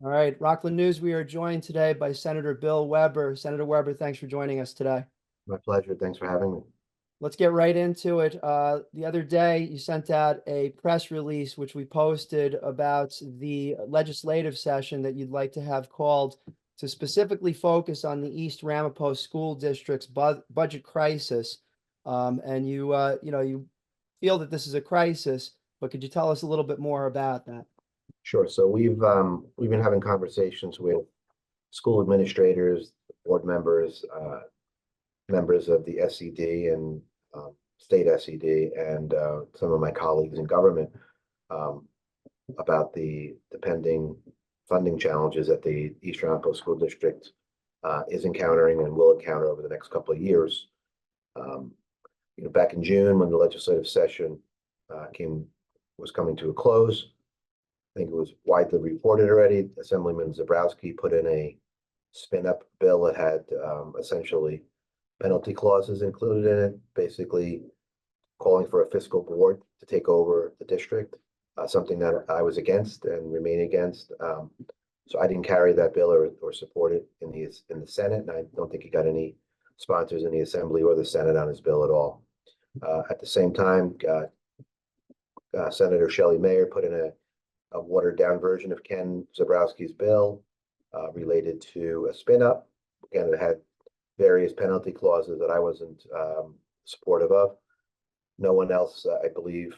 All right, Rockland News, we are joined today by Senator Bill Weber. Senator Weber, thanks for joining us today. My pleasure. Thanks for having me. Let's get right into it. The other day, you sent out a press release, which we posted about the legislative session that you'd like to have called to specifically focus on the East Ramapo School District's budget crisis. And you feel that this is a crisis, but could you tell us a little bit more about that? Sure. So we've been having conversations with school administrators, board members, members of the SED and state SED, and some of my colleagues in government um, about the pending funding challenges that the East Ramapo School District is encountering and will encounter over the next couple of years. Um, Back in June, when the legislative session was coming to a close, I think it was widely reported already. Assemblyman Zabrowski put in a spin-up bill that had essentially penalty clauses included in it, basically calling for a fiscal board to take over the district, something that I was against and remain against. So I didn't carry that bill or support it in the Senate, and I don't think he got any sponsors in the Assembly or the Senate on his bill at all. At the same time, Senator Shelley Mayer put in a watered-down version of Ken Zabrowski's bill related to a spin-up. Again, it had various penalty clauses that I wasn't supportive of. No one else, I believe,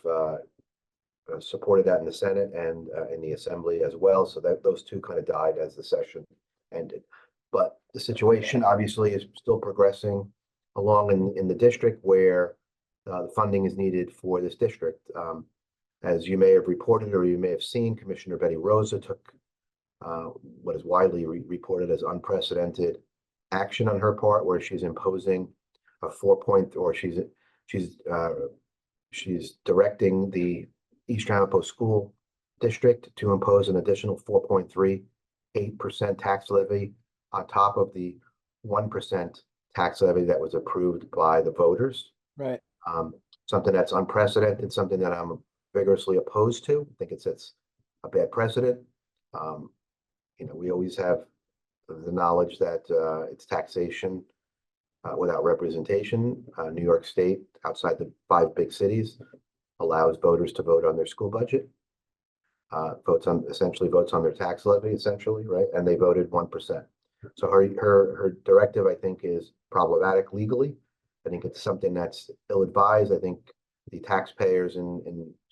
supported that in the Senate and in the Assembly as well. So that those two kind of died as the session ended. But the situation obviously is still progressing along in the district where the funding is needed for this district. As you may have reported or you may have seen, Commissioner Betty Rosa took what is widely reported as unprecedented action on her part, where she's imposing a 4 point, or she's directing the East Ramapo School District to impose an additional 4.38% tax levy on top of the 1% tax levy that was approved by the voters. Right. Something that's unprecedented, something that I'm vigorously opposed to. I think it sets a bad precedent. We always have the knowledge that it's taxation without representation. New York State, outside the 5 big cities, allows voters to vote on their school budget, votes on their tax levy, essentially, right? And they voted 1%. So her directive, I think, is problematic legally. I think it's something that's ill-advised. I think the taxpayers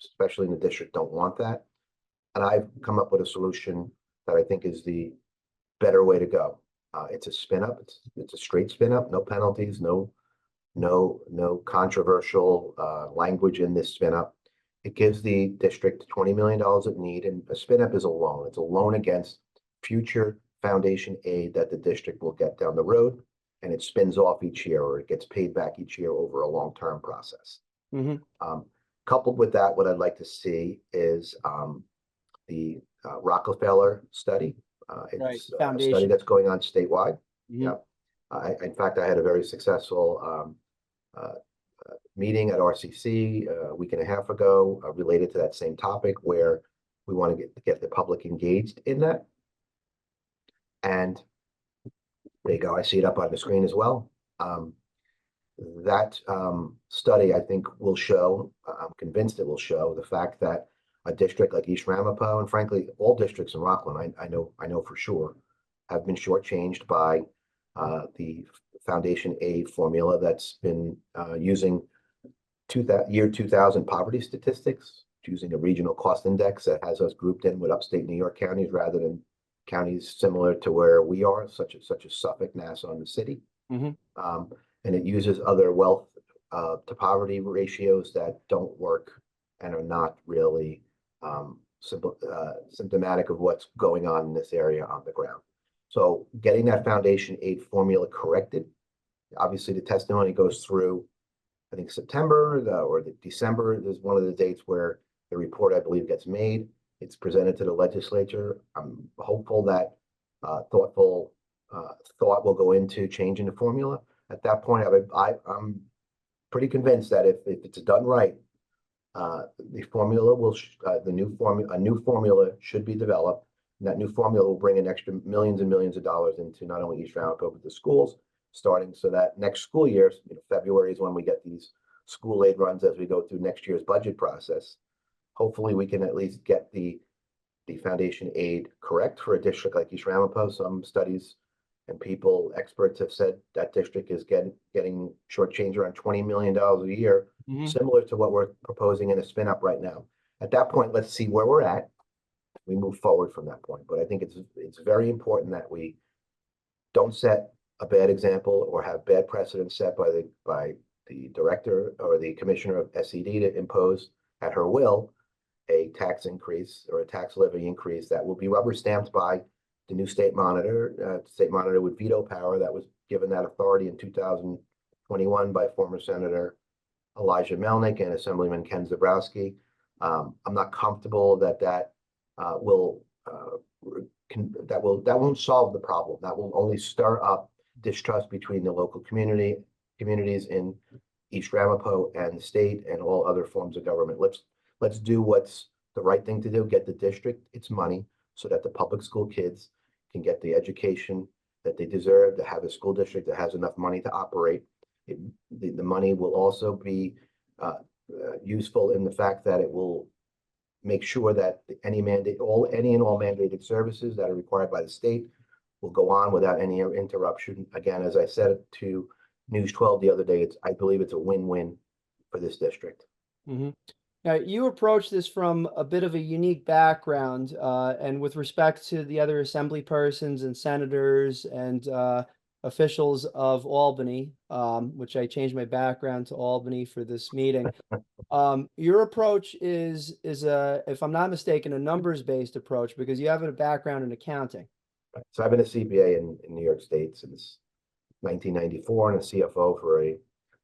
especially in the district don't want that. And I've come up with a solution that I think is the better way to go. It's a spin up. It's a straight spin up. No penalties. No controversial language in this spin up. It gives the district $20 million of need, and a spin up is a loan. It's a loan against future foundation aid that the district will get down the road, and it spins off each year, or it gets paid back each year over a long-term process. Coupled with that, what I'd like to see is the Rockefeller study. It's a study that's going on statewide. Yeah. In fact, I had a very successful meeting at RCC a week and a half ago related to that same topic, where we want to get the public engaged in that. And there you go. I see it up on the screen as well. That study, I think, will show, I'm convinced it will show the fact that a district like East Ramapo, and frankly, all districts in Rockland, I know for sure, have been shortchanged by the foundation aid formula that's been using year 2000 poverty statistics, using a regional cost index that has us grouped in with upstate New York counties rather than counties similar to where we are, such as Suffolk, Nassau, and the city. And it uses other wealth to poverty ratios that don't work and are not really symptomatic of what's going on in this area on the ground. So getting that foundation aid formula corrected, obviously the testimony goes through, I think, September or December is one of the dates where the report, I believe, gets made. It's presented to the legislature. I'm hopeful that thoughtful thought will go into changing the formula. At that point, I'm pretty convinced that if it's done right, the formula will a new formula should be developed And that new formula will bring in extra millions and millions of dollars into not only East Ramapo, but the schools, starting so that next school year, February is when we get these school aid runs as we go through next year's budget process. Hopefully we can at least get the foundation aid correct for a district like East Ramapo. Some studies and experts have said that district is getting shortchanged around $20 million a year, similar to what we're proposing in a spin up right now. At that point, let's see where we're at. We move forward from that point. But I think it's very important that we don't set a bad example or have bad precedents set by the director or the commissioner of SED to impose at her will a tax increase or a tax levy increase that will be rubber stamped by the new state monitor. State monitor with veto power that was given that authority in 2021 by former Senator Elijah Melnick and Assemblyman Ken Zabrowski. I'm not comfortable that won't solve the problem. That will only stir up distrust between the local communities in East Ramapo and the state and all other forms of government. Let's do what's the right thing to do, get the district its money so that the public school kids can get the education that they deserve, to have a school district that has enough money to operate. The money will also be useful in the fact that it will make sure that any and all mandated services that are required by the state will go on without any interruption. Again, as I said to News 12 the other day, I believe it's a win-win for this district. Now, you approach this from a bit of a unique background, and with respect to the other assembly persons and senators and officials of Albany, which I changed my background to Albany for this meeting. Your approach is if I'm not mistaken, a numbers-based approach because you have a background in accounting. So I've been a CPA in New York State since 1994 and a CFO for a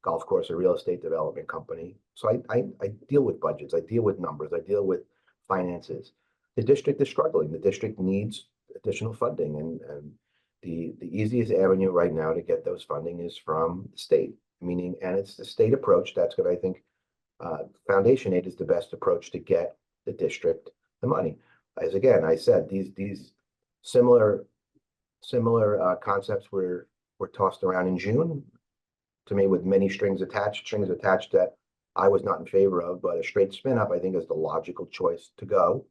golf course or real estate development company. So I deal with budgets, I deal with numbers, I deal with finances. The district is struggling. The district needs additional funding, and the easiest avenue right now to get those funding is from the state, and it's the state approach that's going to, I think, foundation aid is the best approach to get the district the money. As again, I said, these similar concepts were tossed around in June to me with many strings attached that I was not in favor of, but a straight spin up I think is the logical choice to go,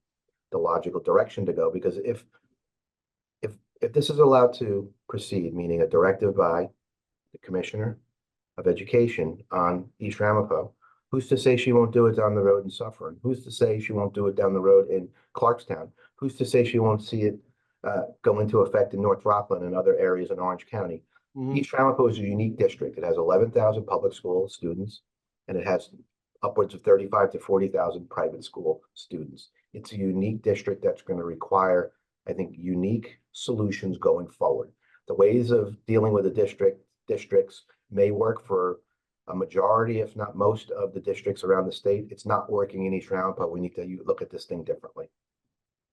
the logical direction to go, because if this is allowed to proceed, meaning a directive by the Commissioner of Education on East Ramapo, who's to say she won't do it down the road in Suffern? Who's to say she won't do it down the road in Clarkstown? Who's to say she won't see it go into effect in North Rockland and other areas in Orange County? East Ramapo is a unique district. It has 11,000 public school students, and it has upwards of 35 to 40,000 private school students. It's a unique district that's going to require, I think, unique solutions going forward. The ways of dealing with the districts may work for a majority, if not most, of the districts around the state. It's not working in East Ramapo. We need to look at this thing differently.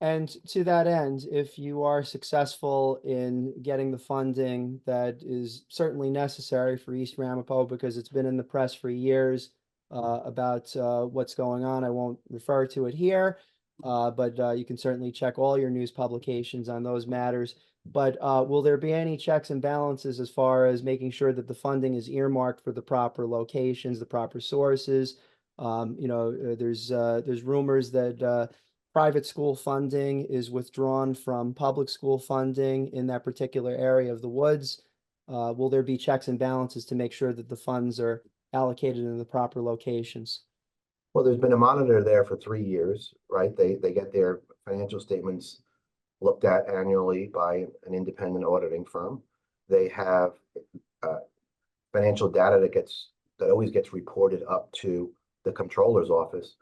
And to that end, if you are successful in getting the funding that is certainly necessary for East Ramapo, because it's been in the press for years about what's going on, I won't refer to it here, but you can certainly check all your news publications on those matters. But will there be any checks and balances as far as making sure that the funding is earmarked for the proper locations, the proper sources? There's rumors that private school funding is withdrawn from public school funding in that particular area of the woods. Will there be checks and balances to make sure that the funds are allocated in the proper locations? Well, there's been a monitor there for 3 years, right? They get their financial statements looked at annually by an independent auditing firm. They have financial data that always gets reported up to the controller's office.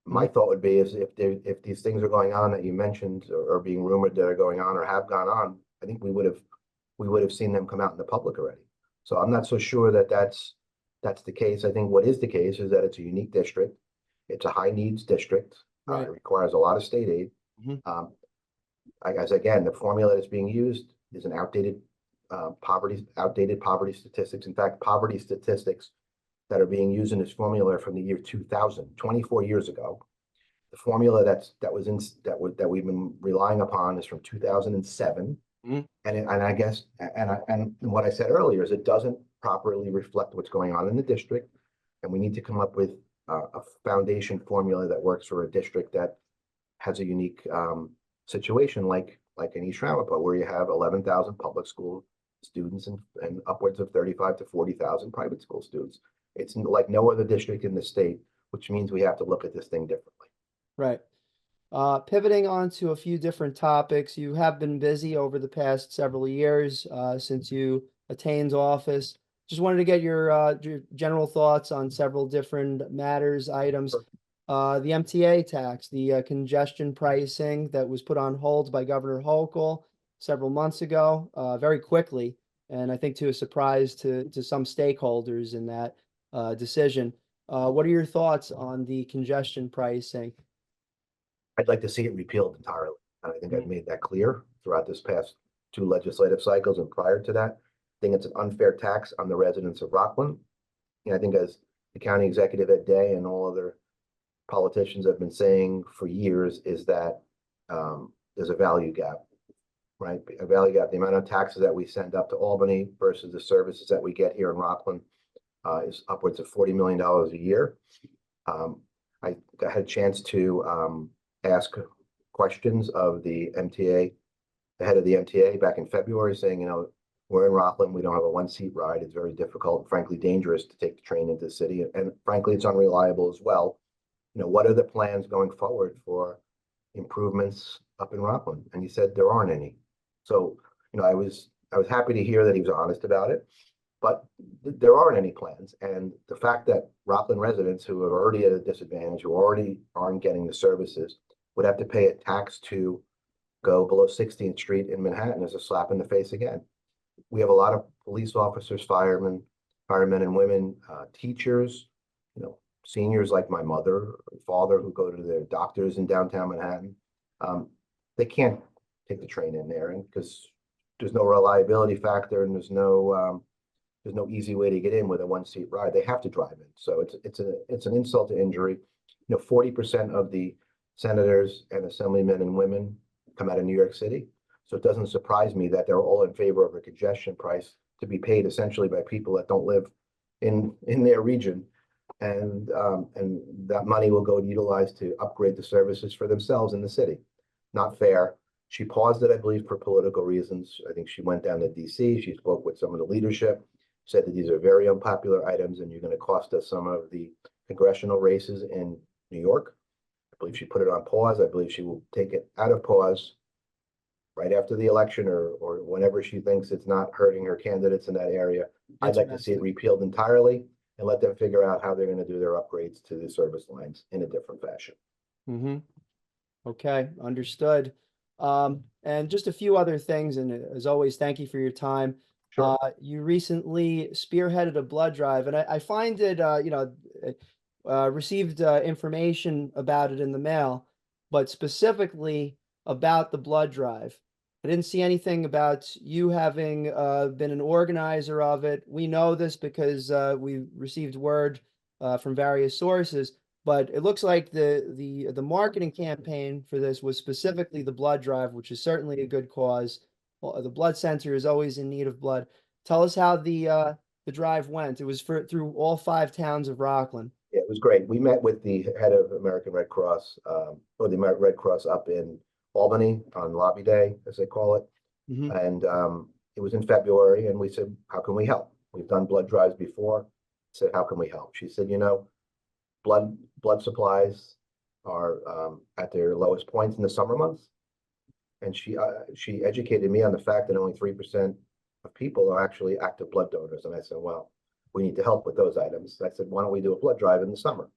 My thought would be is if these things are going on that you mentioned or being rumored that are going on or have gone on, I think we would have seen them come out in the public already. So I'm not so sure that that's the case. I think what is the case is that it's a unique district. It's a high needs district. Right. It requires a lot of state aid. Again, the formula that's being used is an outdated poverty statistics. In fact, poverty statistics that are being used in this formula from the year 2000, 24 years ago. The formula that we've been relying upon is from 2007. Mhm. And I guess, and what I said earlier is it doesn't properly reflect what's going on in the district. And we need to come up with a foundation formula that works for a district that has a unique situation like in East Ramapo, where you have 11,000 public school students and upwards of 35 to 40,000 private school students. It's like no other district in the state, which means we have to look at this thing differently. Right. Pivoting on to a few different topics, you have been busy over the past several years since you attained office. Just wanted to get your general thoughts on several different matters, items. The MTA tax, the congestion pricing that was put on hold by Governor Hochul several months ago, very quickly, and I think to a surprise to some stakeholders in that decision. What are your thoughts on the congestion pricing? I'd like to see it repealed entirely. And I think I've Mhm. made that clear throughout this past two legislative cycles and prior to that. I think it's an unfair tax on the residents of Rockland. And I think as the county executive Ed Day and all other politicians have been saying for years is that there's a value gap, right? A value gap. The amount of taxes that we send up to Albany versus the services that we get here in Rockland is upwards of $40 million a year. I had a chance to ask questions of the MTA, the head of the MTA back in February saying, we're in Rockland, we don't have a one-seat ride. It's very difficult and frankly dangerous to take the train into the city. And frankly, it's unreliable as well. What are the plans going forward for improvements up in Rockland? And he said there aren't any. So, I was happy to hear that he was honest about it, but there aren't any plans. And the fact that Rockland residents who are already at a disadvantage, who already aren't getting the services, would have to pay a tax to go below 16th Street in Manhattan is a slap in the face again. We have a lot of police officers, firemen and women, teachers, seniors like my mother and father who go to their doctors in downtown Manhattan. They can't take the train in there and because there's no reliability factor and there's no easy way to get in with a one-seat ride. They have to drive in. So it's an insult to injury. 40% of the senators and assemblymen and women come out of New York City. So it doesn't surprise me that they're all in favor of a congestion price to be paid essentially by people that don't live in their region. And that money will go utilized to upgrade the services for themselves in the city. Not fair. She paused it, I believe, for political reasons. I think she went down to DC. She spoke with some of the leadership, said that these are very unpopular items and you're going to cost us some of the congressional races in New York. I believe she put it on pause. I believe she will take it out of pause right after the election or whenever she thinks it's not hurting her candidates in that area. I'd like to see it repealed entirely and let them figure out how they're going to do their upgrades to the service lines in a different fashion. Mm-hmm. Okay, understood. And just a few other things, and as always, thank you for your time. Sure. You recently spearheaded a blood drive, and I find it, received information about it in the mail, but specifically about the blood drive. I didn't see anything about you having been an organizer of it. We know this because we received word from various sources, but it looks like the marketing campaign for this was specifically the blood drive, which is certainly a good cause. Well, the blood center is always in need of blood. Tell us how the drive went. It was through all 5 towns of Rockland. Yeah, it was great. We met with the head of American Red Cross, or the American Red Cross up in Albany on Lobby Day, as they call it. Mm-hmm. And it was in February, and we said, how can we help? We've done blood drives before. Said, how can we help? She said, blood supplies are at their lowest points in the summer months. And she educated me on the fact that only 3% of people are actually active blood donors. And I said, well, we need to help with those items. I said, why don't we do a blood drive in the summer?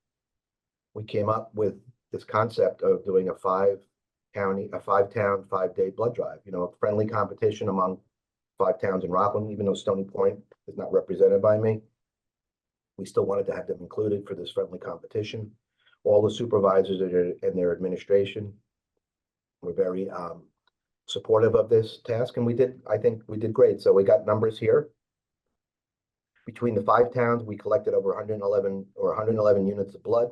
We came up with this concept of doing a 5-town, 5-day blood drive, a friendly competition among 5 towns in Rockland, even though Stony Point is not represented by me. We still wanted to have them included for this friendly competition. All the supervisors and their administration were very supportive of this task, and I think we did great. So we got numbers here. Between the 5 towns, we collected over 111 units of blood.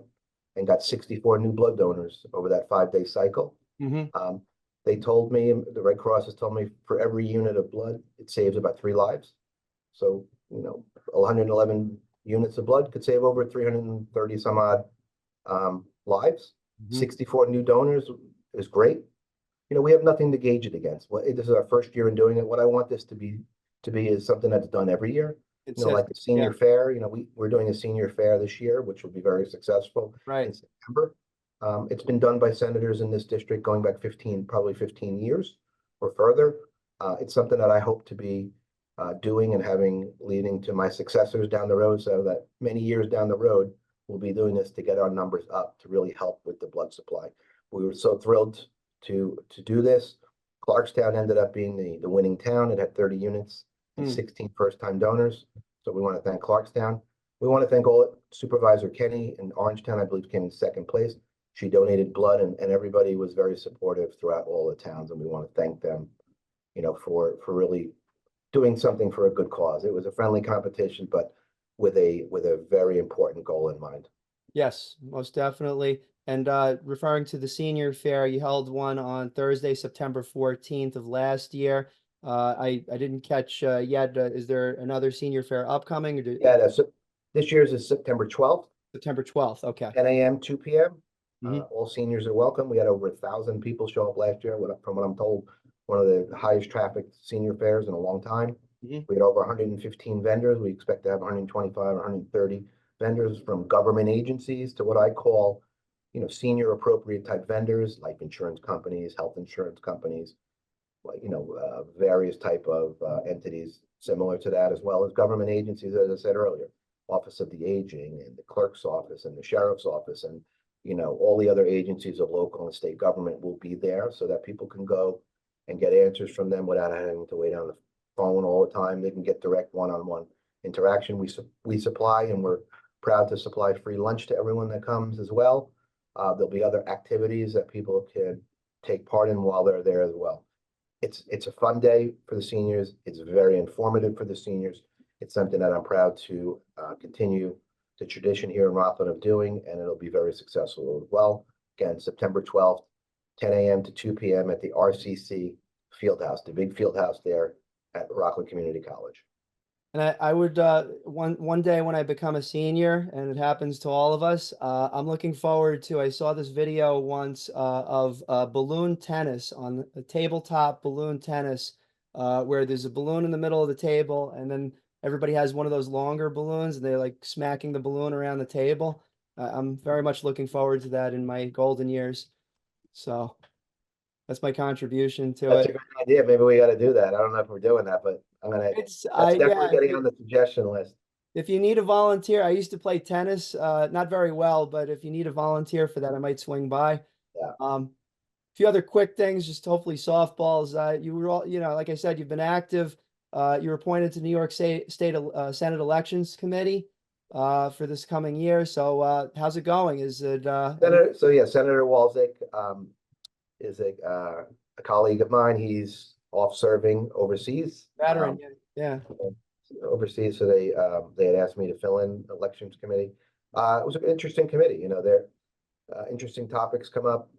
and got 64 new blood donors over that 5-day cycle. Mhm. They told me, the Red Cross has told me, for every unit of blood, it saves about 3 lives. So, 111 units of blood could save over 330 some odd lives. Mhm. 64 new donors is great. We have nothing to gauge it against. This is our first year in doing it. What I want this to be is something that's done every year. It's Like the yeah, senior fair, we're doing a senior fair this year, which will be very successful in right. September. It's been done by senators in this district going back probably 15 years or further. It's something that I hope to be doing and leading to my successors down the road, so that many years down the road, we'll be doing this to get our numbers up to really help with the blood supply. We were so thrilled to do this. Clarkstown ended up being the winning town. It had 30 units and 16 first-time donors. So we want to thank Clarkstown. We want to thank all Supervisor Kenny in Orangetown, I believe, came in second place. She donated blood, and everybody was very supportive throughout all the towns, and we want to thank them, for really doing something for a good cause. It was a friendly competition, but with a very important goal in mind. Yes, most definitely. And referring to the senior fair, you held one on Thursday, September 14th of last year. I didn't catch yet. Is there another senior fair upcoming, or Yeah, this year's is September 12th, September 12th? Okay. 10 a.m., 2 p.m. Mhm. All seniors are welcome. We had over 1,000 people show up last year, from what I'm told, one of the highest trafficked senior fairs in a long time. Mhm. We had over 115 vendors. We expect to have 125 or 130 vendors, from government agencies to what I call, senior appropriate type vendors, life insurance companies, health insurance companies, like, various type of entities similar to that, as well as government agencies, as I said earlier, Office of the Aging and the clerk's office and the sheriff's office, and all the other agencies of local and state government will be there, so that people can go and get answers from them without having to wait on the phone all the time. They can get direct one-on-one interaction. We supply, and we're proud to supply, free lunch to everyone that comes as well. There'll be other activities that people can take part in while they're there as well. It's a fun day for the seniors. It's very informative for the seniors. It's something that I'm proud to continue the tradition here in Rockland of doing, and it'll be very successful as well. Again, September 12th, 10 a.m. to 2 p.m. at the RCC Fieldhouse, the big field house there at Rockland Community College. And I would one day when I become a senior, and it happens to all of us, I'm looking forward to. I saw this video once of balloon tennis, on a tabletop balloon tennis, where there's a balloon in the middle of the table, and then everybody has one of those longer balloons, and they're like smacking the balloon around the table. I'm very much looking forward to that in my golden years. So that's my contribution to That's a it. great idea. Maybe we got to do that. I don't know if we're doing that, but It's that's definitely yeah. getting on the suggestion list. If you need a volunteer, I used to play tennis, not very well, but if you need a volunteer for that, I might swing by. Yeah. A few other quick things, just hopefully softballs. You were all, like I said, you've been active. You were appointed to New York State Senate Elections Committee for this coming year. So how's it going? Is it Senator Walczyk is a colleague of mine. He's off serving overseas. veteran? Yeah. Overseas, so they had asked me to fill in elections committee. It was an interesting committee. There interesting topics come up.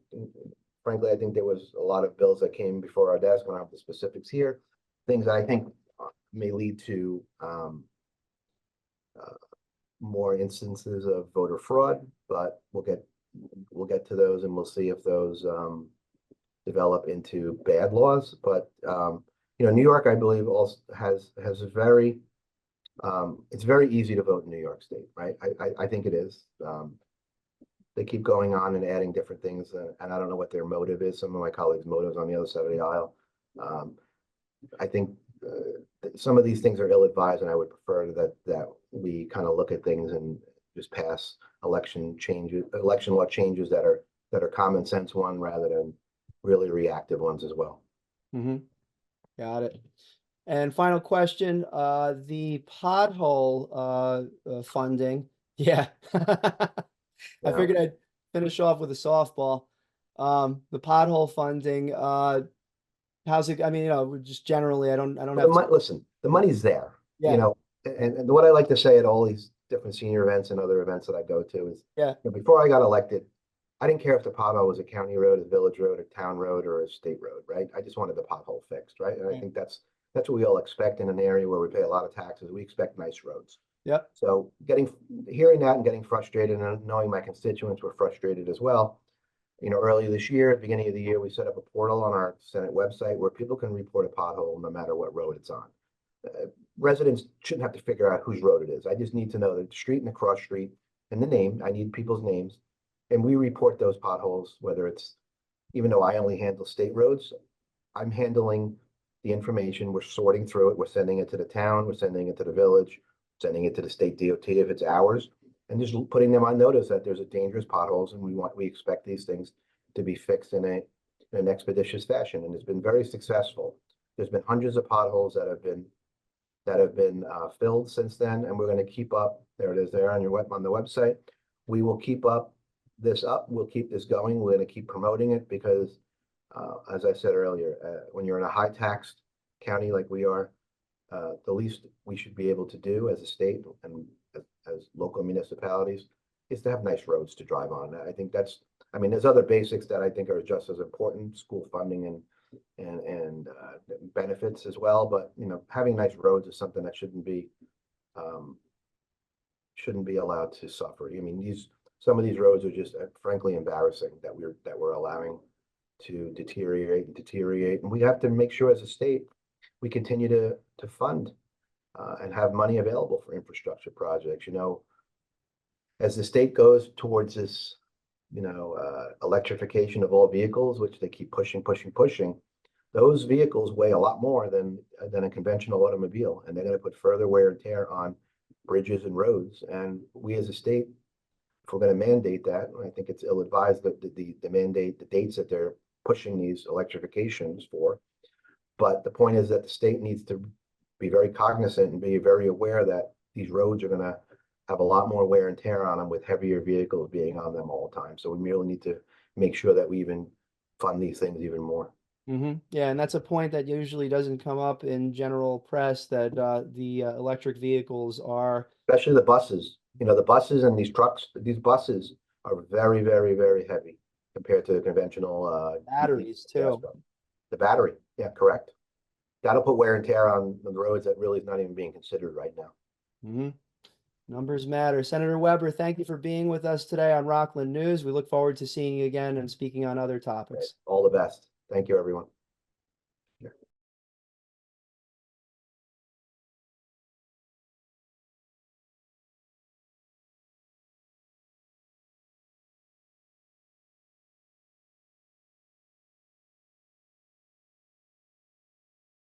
Frankly, I think there was a lot of bills that came before our desk. I don't have the specifics here. Things that I think may lead to more instances of voter fraud, but we'll get to those, and we'll see if those develop into bad laws. But New York, I believe, also has a very it's very easy to vote in New York State, right? I think it is. They keep going on and adding different things, and I don't know what their motive is. Some of my colleagues' motives on the other side of the aisle. I think some of these things are ill-advised, and I would prefer that we kind of look at things and just pass election law changes that are common sense one, rather than really reactive ones as well. Mm-hmm. Got it. And final question, the pothole funding. Yeah. I Yeah. figured I'd finish off with a softball. The pothole funding, how's it? I mean, just generally, I don't have to. Listen, the money's there, Yeah. and what I like to say at all these different senior events and other events that I go to is, Yeah. you know, before I got elected, I didn't care if the pothole was a county road, a village road, a town road, or a state road, right? I just wanted the pothole fixed, right? And I Right. think that's what we all expect in an area where we pay a lot of taxes. We expect nice roads. Yep. So hearing that and getting frustrated and knowing my constituents were frustrated as well. You know, early this year, at the beginning of the year, we set up a portal on our Senate website where people can report a pothole no matter what road it's on. Residents shouldn't have to figure out whose road it is. I just need to know the street and the cross street and the name. I need people's names. And we report those potholes, whether it's, even though I only handle state roads, I'm handling the information. We're sorting through it. We're sending it to the town. We're sending it to the village, sending it to the state DOT if it's ours, and just putting them on notice that there's a dangerous potholes and we expect these things to be fixed in an expeditious fashion. And it's been very successful. There's been hundreds of potholes that have been filled since then, and we're going to keep up. There it is there on the website. We will keep this up. We'll keep this going. We're going to keep promoting it because, as I said earlier, when you're in a high taxed county like we are, the least we should be able to do as a state and as local municipalities is to have nice roads to drive on. I think I mean, there's other basics that I think are just as important, school funding and benefits as well. But, you know, having nice roads is something that shouldn't be allowed to suffer. I mean, some of these roads are just frankly embarrassing that we're allowing to deteriorate. And we have to make sure as a state, we continue to fund and have money available for infrastructure projects. You know, as the state goes towards this, you know, electrification of all vehicles, which they keep pushing, those vehicles weigh a lot more than a conventional automobile, and they're going to put further wear and tear on bridges and roads. And we as a state, if we're going to mandate that, I think it's ill-advised that the mandate, the dates that they're pushing these electrifications for. But the point is that the state needs to be very cognizant and be very aware that these roads are going to have a lot more wear and tear on them with heavier vehicles being on them all the time. So we really need to make sure that we even fund these things even more. Yeah, and that's a point that usually doesn't come up in general press, that the electric vehicles are, Especially the buses. You know, the buses and these trucks, these buses are very, very, very heavy compared to the conventional batteries too. The battery, yeah, correct. That'll put wear and tear on the roads that really is not even being considered right now. Numbers matter. Senator Weber, thank you for being with us today on Rockland News. We look forward to seeing you again and speaking on other topics. All the best. Thank you, everyone.